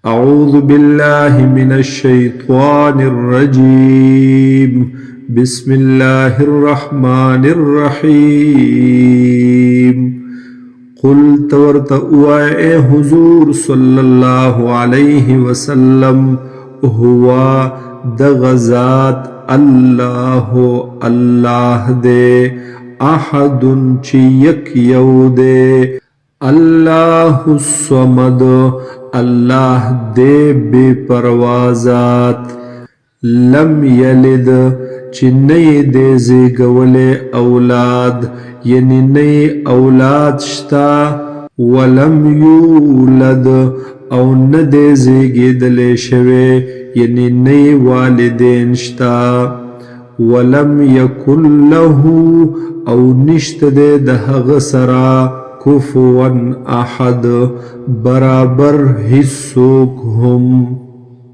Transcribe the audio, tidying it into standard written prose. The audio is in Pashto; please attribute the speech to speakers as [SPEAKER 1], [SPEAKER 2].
[SPEAKER 1] أعوذ بالله من الشيطان الرجيم بسم الله الرحمن الرحيم قل تورت اے حضور صلی اللہ علیہ وسلم هو دغزات اللہ اللہ دے احد چی یک یو دے اللہ الصمد اللہ دے بے پروازات لم یلد چی نئی دے زیگول اولاد یعنی نئی اولاد شتا ولم یولد او ندے زیگیدلے شوے یعنی نئی والدین شتا ولم یکن لہو او نشت دے دہغ سرا کفوا احد برابر حصوک ہم